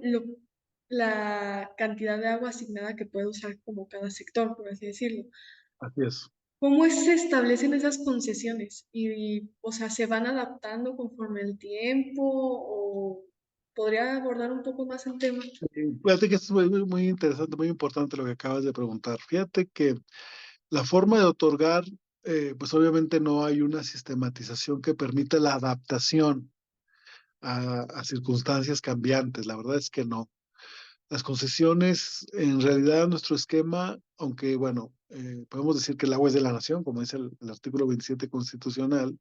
la cantidad de agua asignada que puede usar como cada sector, por así decirlo. Así es. ¿Cómo se establecen esas concesiones? O sea, ¿se van adaptando conforme el tiempo o podría abordar un poco más el tema? Fíjate que esto es muy interesante, muy importante lo que acabas de preguntar. Fíjate que la forma de otorgar, pues obviamente no hay una sistematización que permita la adaptación a circunstancias cambiantes. La verdad es que no. Las concesiones, en realidad, nuestro esquema, aunque bueno, podemos decir que el agua es de la nación, como dice el artículo 27 constitucional,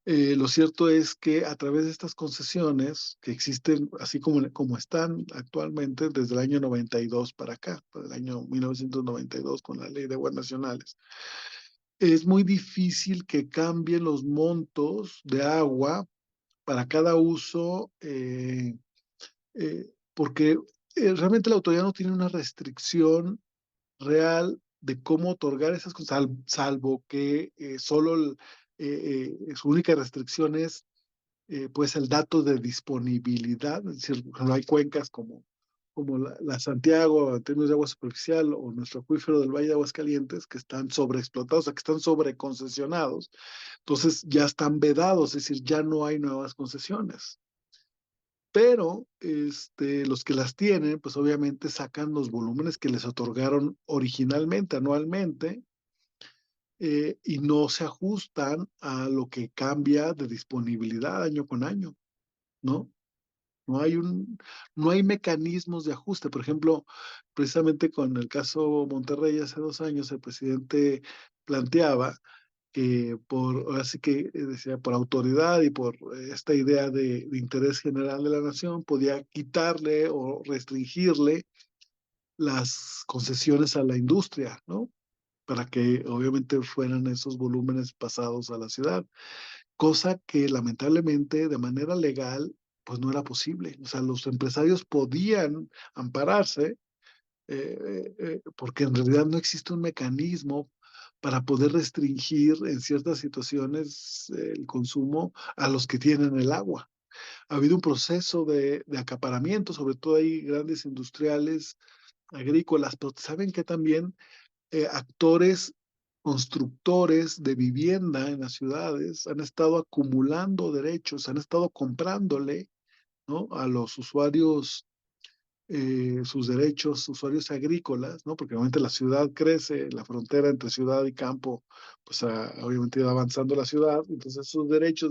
lo cierto es que a través de estas concesiones que existen, así como están actualmente desde el año 92 para acá, desde el año 1992 con la Ley de Aguas Nacionales, es muy difícil que cambien los montos de agua para cada uso, porque realmente la autoridad no tiene una restricción real de cómo otorgar esas cosas, salvo que solo su única restricción es pues el dato de disponibilidad, es decir, no hay cuencas como la Santiago en términos de agua superficial o nuestro acuífero del Valle de Aguascalientes que están sobreexplotados, o sea, que están sobreconcesionados, entonces ya están vedados, es decir, ya no hay nuevas concesiones. Pero los que las tienen, pues obviamente sacan los volúmenes que les otorgaron originalmente, anualmente, y no se ajustan a lo que cambia de disponibilidad año con año, ¿no? No hay no hay mecanismos de ajuste. Por ejemplo, precisamente con el caso Monterrey hace 2 años, el presidente planteaba que así que decía, por autoridad y por esta idea de interés general de la nación, podía quitarle o restringirle las concesiones a la industria, ¿no? Para que obviamente fueran esos volúmenes pasados a la ciudad, cosa que lamentablemente de manera legal pues no era posible. O sea, los empresarios podían ampararse porque en realidad no existe un mecanismo para poder restringir en ciertas situaciones el consumo a los que tienen el agua. Ha habido un proceso de acaparamiento, sobre todo hay grandes industriales agrícolas, pero saben que también actores constructores de vivienda en las ciudades han estado acumulando derechos, han estado comprándole, ¿no? A los usuarios sus derechos, usuarios agrícolas, ¿no? Porque obviamente la ciudad crece, la frontera entre ciudad y campo, pues obviamente va avanzando la ciudad, entonces sus derechos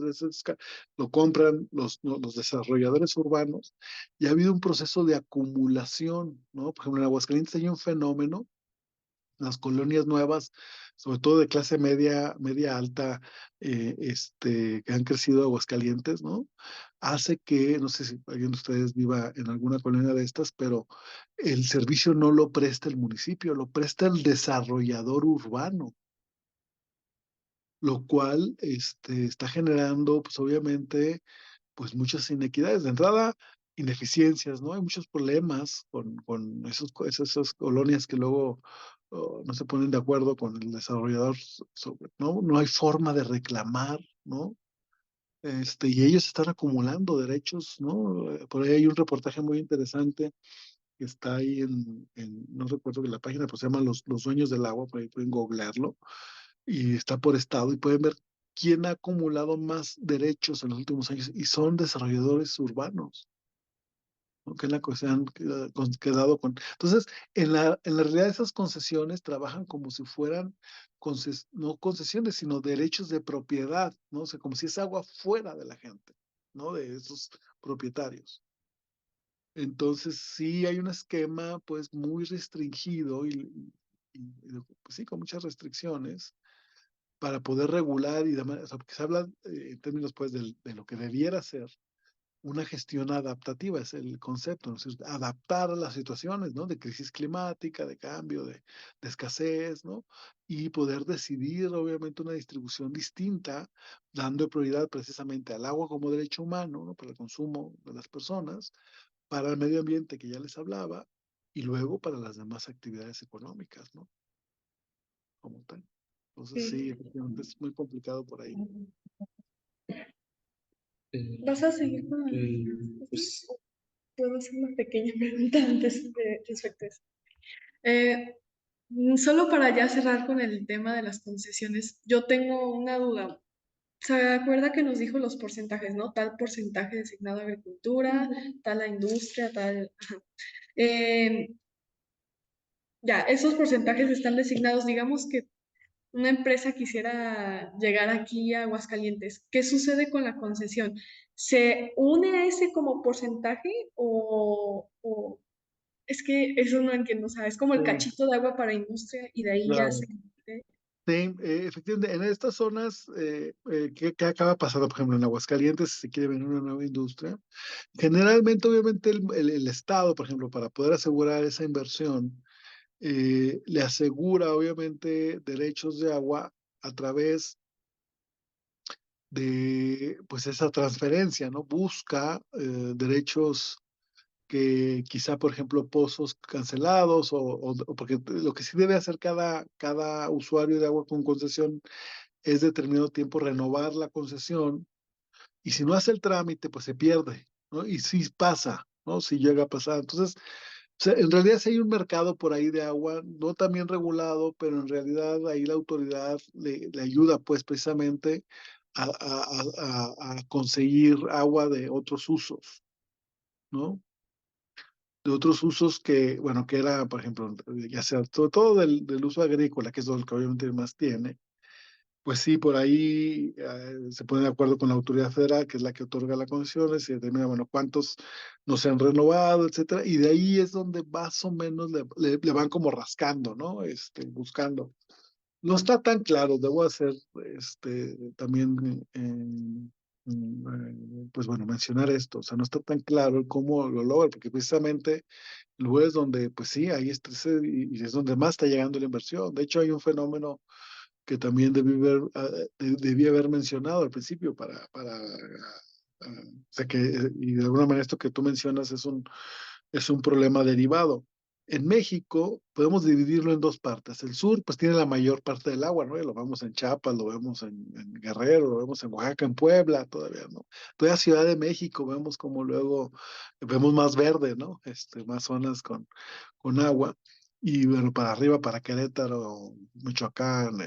lo compran los desarrolladores urbanos y ha habido un proceso de acumulación, ¿no? Por ejemplo, en Aguascalientes hay un fenómeno las colonias nuevas, sobre todo de clase media, media alta, que han crecido en Aguascalientes, ¿no? Hace que, no sé si alguien de ustedes viva en alguna colonia de estas, pero el servicio no lo presta el municipio, lo presta el desarrollador urbano, lo cual está generando, pues obviamente, pues muchas inequidades. De entrada, ineficiencias, ¿no? Hay muchos problemas con esas colonias que luego no se ponen de acuerdo con el desarrollador, ¿no? No hay forma de reclamar, ¿no? Y ellos están acumulando derechos, ¿no? Por ahí hay un reportaje muy interesante que está ahí no recuerdo que la página, pero se llama Los Dueños del Agua, por ahí pueden googlearlo y está por estado y pueden ver quién ha acumulado más derechos en los últimos años y son desarrolladores urbanos, ¿no? Que es la que se han quedado con. Entonces, en la realidad esas concesiones trabajan como si fueran no concesiones, sino derechos de propiedad, ¿no? O sea, como si es agua fuera de la gente, ¿no? De esos propietarios. Entonces, sí hay un esquema pues muy restringido pues, sí, con muchas restricciones para poder regular y demás, o sea, porque se habla en términos pues de lo que debiera ser una gestión adaptativa, es el concepto, ¿no? Es decir, adaptar a las situaciones, ¿no? De crisis climática, de cambio, de escasez, ¿no? Y poder decidir, obviamente, una distribución distinta, dando prioridad precisamente al agua como derecho humano, ¿no? Para el consumo de las personas, para el medio ambiente que ya les hablaba, y luego para las demás actividades económicas, ¿no? Como tal. Entonces, sí, Sí. efectivamente es muy complicado por ahí. ¿Vas a seguir con Pues puedo hacer una pequeña pregunta antes de respecto a eso. Solo para ya cerrar con el tema de las concesiones, yo tengo una duda. ¿Se acuerda que nos dijo los porcentajes, no? Tal porcentaje designado a agricultura, tal a industria, tal... ajá. Eh, ya, esos porcentajes están designados. Digamos que una empresa quisiera llegar aquí a Aguascalientes. ¿Qué sucede con la concesión? ¿Se une a ese como porcentaje o es que eso no entiendo? O sea, es como el Sí, cachito de agua para industria y de ahí ya claro. se... Sí, efectivamente, en estas zonas, ¿qué acaba pasando? Por ejemplo, en Aguascalientes, si se quiere venir una nueva industria, generalmente, obviamente, el Estado, por ejemplo, para poder asegurar esa inversión, le asegura, obviamente, derechos de agua a través de, pues, esa transferencia, ¿no? Busca derechos que quizá, por ejemplo, pozos cancelados o porque lo que sí debe hacer cada usuario de agua con concesión es determinado tiempo renovar la concesión y si no hace el trámite, pues se pierde, ¿no? Y sí pasa, ¿no? Si llega a pasar. Entonces, o sea, en realidad sí hay un mercado por ahí de agua, no tan bien regulado, pero en realidad ahí la autoridad le ayuda pues precisamente a conseguir agua de otros usos, ¿no? De otros usos que, bueno, que era, por ejemplo, ya sea todo del uso agrícola, que es lo que obviamente más tiene, pues sí, por ahí se pone de acuerdo con la autoridad federal, que es la que otorga las concesiones, y determina, bueno, cuántos no se han renovado, etcétera, y de ahí es donde más o menos le van como rascando, ¿no? Buscando. No está tan claro, debo hacer también, pues bueno, mencionar esto, o sea, no está tan claro cómo lo logra, porque precisamente lugares donde, pues sí, hay estrés y es donde más está llegando la inversión. De hecho, hay un fenómeno que también debí haber mencionado al principio o sea que, y de alguna manera esto que tú mencionas es un problema derivado. En México podemos dividirlo en dos partes. El sur pues tiene la mayor parte del agua, ¿no? Y lo vemos en Chiapas, lo vemos en Guerrero, lo vemos en Oaxaca, en Puebla todavía, ¿no? Todavía Ciudad de México vemos como luego, vemos más verde, ¿no? Más zonas con agua. Y bueno, para arriba, para Querétaro, Michoacán,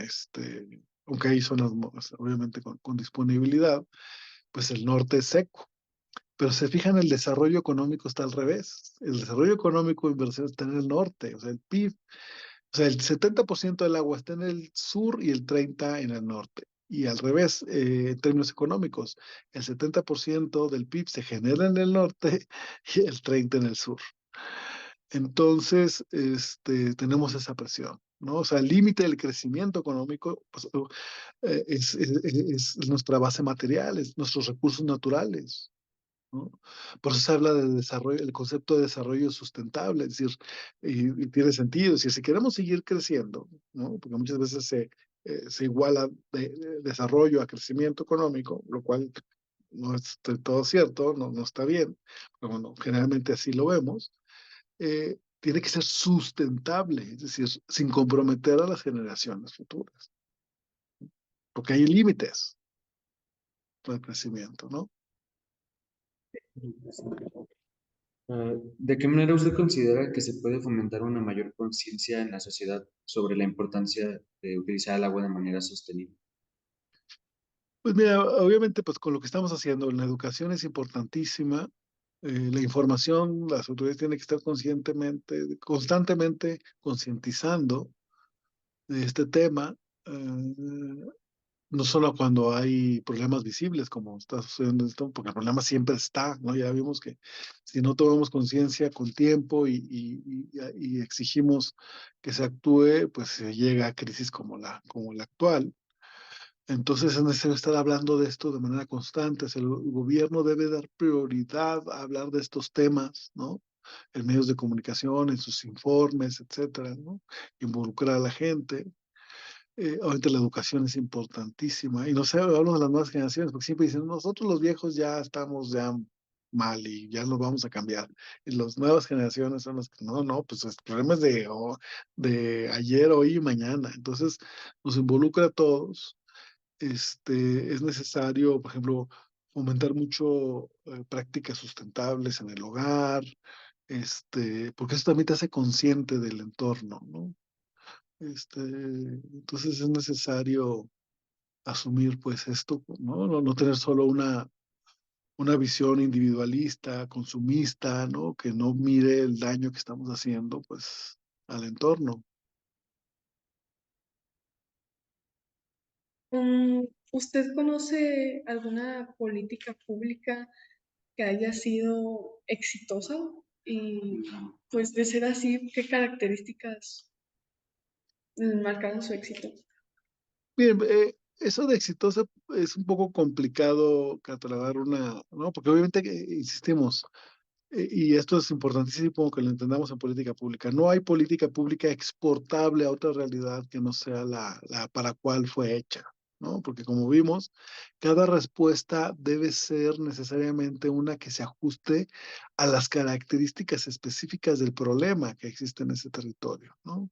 aunque hay zonas obviamente con disponibilidad, pues el norte es seco. Pero se fijan, el desarrollo económico está al revés. El desarrollo económico de inversión está en el norte, o sea, el PIB, o sea, el 70% del agua está en el sur y el 30% en el norte. Y al revés, en términos económicos, el 70% del PIB se genera en el norte y el 30% en el sur. Entonces, tenemos esa presión, ¿no? O sea, el límite del crecimiento económico pues, es nuestra base material, es nuestros recursos naturales, ¿no? Por eso se habla de desarrollo, el concepto de desarrollo sustentable, es decir, y tiene sentido, es decir, si queremos seguir creciendo, ¿no? Porque muchas veces se iguala de desarrollo a crecimiento económico, lo cual no es del todo cierto, no está bien, pero bueno, generalmente así lo vemos, tiene que ser sustentable, es decir, sin comprometer a las generaciones futuras, porque hay límites para el crecimiento, ¿no? ¿De qué manera usted considera que se puede fomentar una mayor conciencia en la sociedad sobre la importancia de utilizar el agua de manera sostenible? Pues mira, obviamente, pues con lo que estamos haciendo, la educación es importantísima, la información, las autoridades tienen que estar constantemente concientizando de este tema, no solo cuando hay problemas visibles, como está sucediendo esto, porque el problema siempre está, ¿no? Ya vimos que si no tomamos conciencia con tiempo y exigimos que se actúe, pues se llega a crisis como la actual. Entonces es necesario estar hablando de esto de manera constante. O sea, el gobierno debe dar prioridad a hablar de estos temas, ¿no? En medios de comunicación, en sus informes, etcétera, ¿no? Involucrar a la gente. Ahorita la educación es importantísima. Y no sé, hablo de las nuevas generaciones, porque siempre dicen, nosotros los viejos ya estamos ya mal y ya nos vamos a cambiar. Y las nuevas generaciones son las que, no, pues el problema es de ayer, hoy y mañana. Entonces nos involucra a todos, es necesario, por ejemplo, fomentar mucho prácticas sustentables en el hogar, porque eso también te hace consciente del entorno, ¿no? Entonces es necesario asumir pues esto, ¿no? No tener solo una visión individualista, consumista, ¿no? Que no mire el daño que estamos haciendo pues al entorno. ¿Usted conoce alguna política pública que haya sido exitosa? Y pues de ser así, ¿qué características marcaron su éxito? Bien, eso de exitosa es un poco complicado catalogar ¿no? Porque obviamente, insistimos, y esto es importantísimo que lo entendamos en política pública. No hay política pública exportable a otra realidad que no sea la para cual fue hecha, ¿no? Porque como vimos, cada respuesta debe ser necesariamente una que se ajuste a las características específicas del problema que existe en ese territorio, ¿no?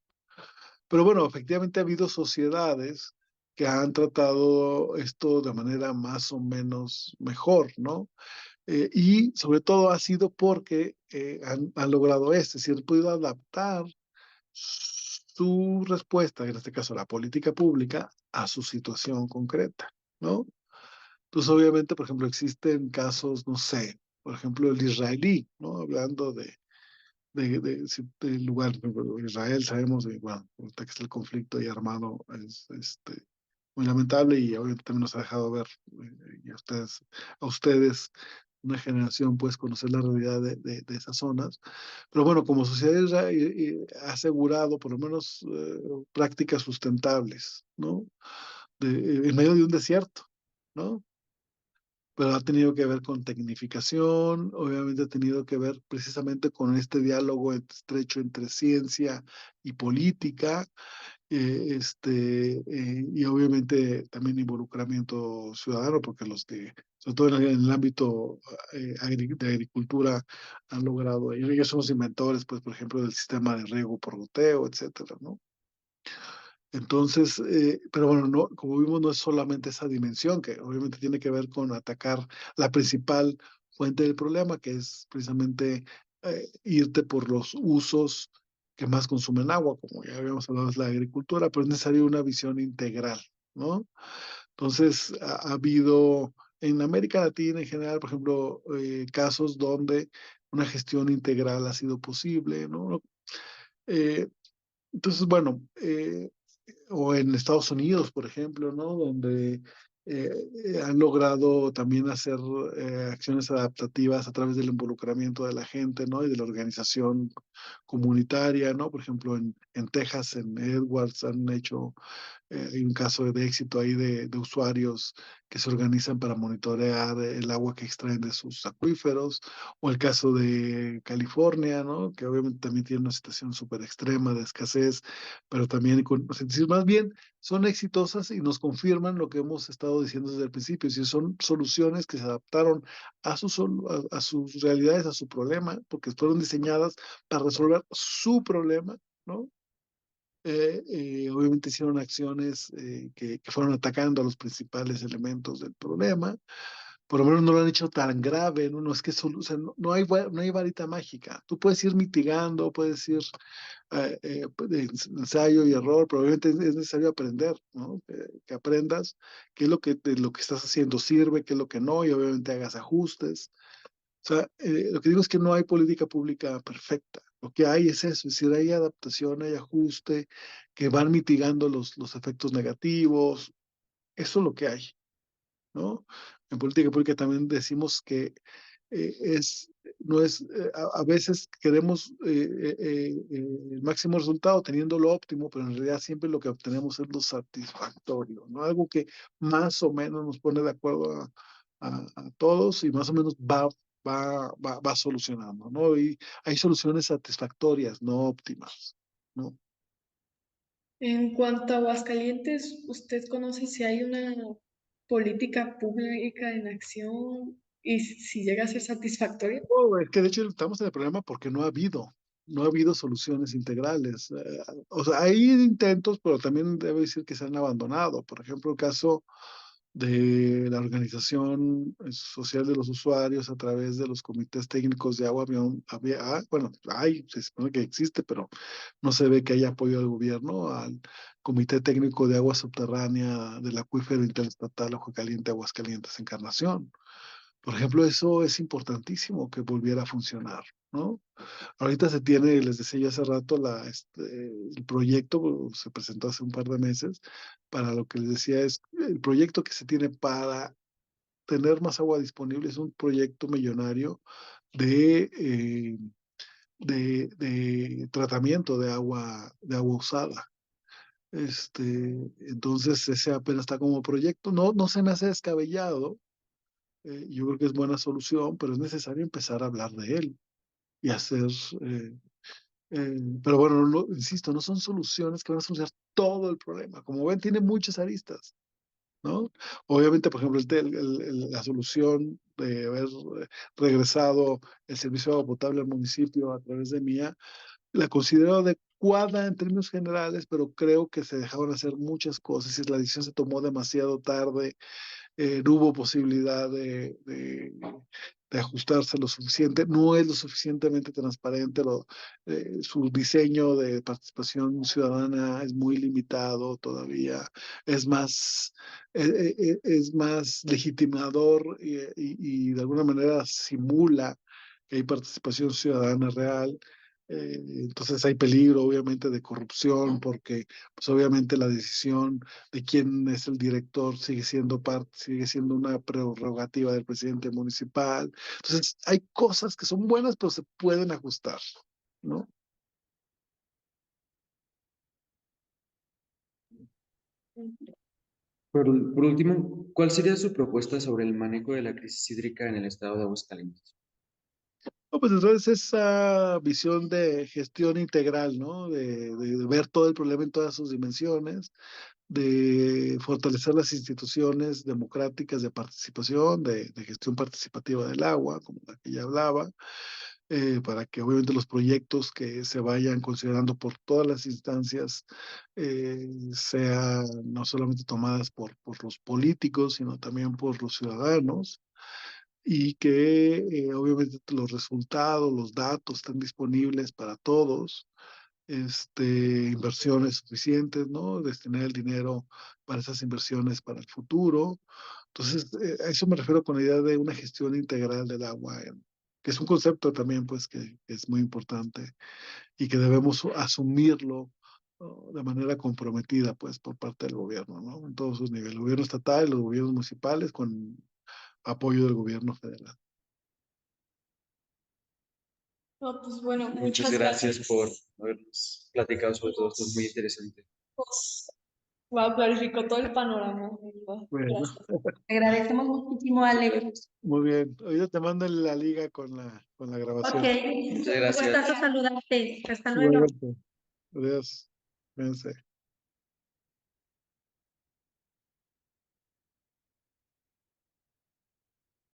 Pero bueno, efectivamente ha habido sociedades que han tratado esto de manera más o menos mejor, ¿no? Y sobre todo ha sido porque han logrado esto, es decir, han podido adaptar su respuesta, en este caso la política pública, a su situación concreta, ¿no? Entonces, obviamente, por ejemplo, existen casos, no sé, por ejemplo, el israelí, ¿no? Hablando del lugar, por ejemplo, Israel, sabemos, bueno, ahorita que está el conflicto ahí armado, es muy lamentable y obviamente también nos ha dejado ver, y a ustedes, una generación, pues conocer la realidad de esas zonas. Pero bueno, como sociedad ha asegurado por lo menos prácticas sustentables, ¿no? En medio de un desierto, ¿no? Pero ha tenido que ver con tecnificación, obviamente ha tenido que ver precisamente con este diálogo estrecho entre ciencia y política, y obviamente también involucramiento ciudadano, porque sobre todo en el ámbito de agricultura, han logrado, ellos son los inventores, pues, por ejemplo, del sistema de riego por goteo, etcétera, ¿no? Entonces, pero bueno, no, como vimos, no es solamente esa dimensión, que obviamente tiene que ver con atacar la principal fuente del problema, que es precisamente irte por los usos que más consumen agua, como ya habíamos hablado, es la agricultura, pero es necesaria una visión integral, ¿no? Entonces, ha habido en América Latina en general, por ejemplo, casos donde una gestión integral ha sido posible, ¿no? Eh, entonces, bueno, o en Estados Unidos, por ejemplo, ¿no? Donde han logrado también hacer acciones adaptativas a través del involucramiento de la gente, ¿no? Y de la organización comunitaria, ¿no? Por ejemplo, en Texas, en Edwards, han hecho hay un caso de éxito ahí de usuarios que se organizan para monitorear el agua que extraen de sus acuíferos, o el caso de California, ¿no? Que obviamente también tiene una situación súper extrema de escasez, pero también, es decir, más bien son exitosas y nos confirman lo que hemos estado diciendo desde el principio, es decir, son soluciones que se adaptaron a sus realidades, a su problema, porque fueron diseñadas para resolver su problema, ¿no? Obviamente hicieron acciones que fueron atacando a los principales elementos del problema. Por lo menos no lo han hecho tan grave, ¿no? No es que o sea, no hay varita mágica. Tú puedes ir mitigando, puedes ir de ensayo y error, pero obviamente es necesario aprender, ¿no? Que aprendas qué es lo que estás haciendo sirve, qué es lo que no, y obviamente hagas ajustes. O sea, lo que digo es que no hay política pública perfecta. Lo que hay es eso, es decir, hay adaptación, hay ajuste, que van mitigando los efectos negativos. Eso es lo que hay, ¿no? En política pública también decimos que no es, a veces queremos el máximo resultado teniendo lo óptimo, pero en realidad siempre lo que obtenemos es lo satisfactorio, ¿no? Algo que más o menos nos pone de acuerdo a todos y más o menos va solucionando, ¿no? Y hay soluciones satisfactorias, no óptimas, ¿no? En cuanto a Aguascalientes, ¿usted conoce si hay una política pública en acción y si llega a ser satisfactoria? Oh, es que de hecho estamos en el problema porque no ha habido soluciones integrales. O sea, hay intentos, pero también debo decir que se han abandonado. Por ejemplo, el caso de la organización social de los usuarios a través de los comités técnicos de agua. Bueno, se supone que existe, pero no se ve que haya apoyo del gobierno al Comité Técnico de Agua Subterránea del Acuífero Interestatal Ojo Caliente, Aguascalientes, Encarnación. Por ejemplo, eso es importantísimo que volviera a funcionar, ¿no? Ahorita se tiene, les decía yo hace rato, el proyecto se presentó hace un par de meses, para lo que les decía es, el proyecto que se tiene para tener más agua disponible es un proyecto millonario de tratamiento de agua usada. Entonces ese apenas está como proyecto, no se me hace descabellado, yo creo que es buena solución, pero es necesario empezar a hablar de él y hacer, pero bueno, insisto, no son soluciones que van a solucionar todo el problema. Como ven, tiene muchas aristas, ¿no? Obviamente, por ejemplo, la solución de haber regresado el servicio de agua potable al municipio a través de MIA, la considero adecuada en términos generales, pero creo que se dejaron hacer muchas cosas y la decisión se tomó demasiado tarde. No hubo posibilidad de ajustarse lo suficiente, no es lo suficientemente transparente, su diseño de participación ciudadana es muy limitado todavía, es más legitimador y de alguna manera simula que hay participación ciudadana real. Entonces hay peligro obviamente de corrupción porque pues obviamente la decisión de quién es el director sigue siendo una prerrogativa del presidente municipal. Entonces, hay cosas que son buenas, pero se pueden ajustar, ¿no? Por último, ¿cuál sería su propuesta sobre el manejo de la crisis hídrica en el estado de Aguascalientes? No, pues entonces esa visión de gestión integral, ¿no? De ver todo el problema en todas sus dimensiones, de fortalecer las instituciones democráticas de participación, de gestión participativa del agua, como la que ya hablaba, para que obviamente los proyectos que se vayan considerando por todas las instancias sean no solamente tomadas por los políticos, sino también por los ciudadanos, y que obviamente los resultados, los datos estén disponibles para todos, inversiones suficientes, ¿no? Destinar el dinero para esas inversiones para el futuro. Entonces, a eso me refiero con la idea de una gestión integral del agua, que es un concepto también, pues, que es muy importante y que debemos asumirlo, ¿no? De manera comprometida, pues, por parte del gobierno, ¿no? En todos sus niveles, el gobierno estatal, los gobiernos municipales, con apoyo del gobierno federal. No, pues bueno, Muchas muchas gracias gracias. por habernos platicado sobre todo esto, es muy interesante. Pues, wow, clarificó todo el panorama. ¿Verdad? Bueno, Gracias. Te agradecemos muchísimo, Alex. muy bien. Ahorita te mando la liga con la grabación. Ok, Muchas un gracias. gustazo saludarte. Hasta luego. Igualmente. Adiós. Fíjense.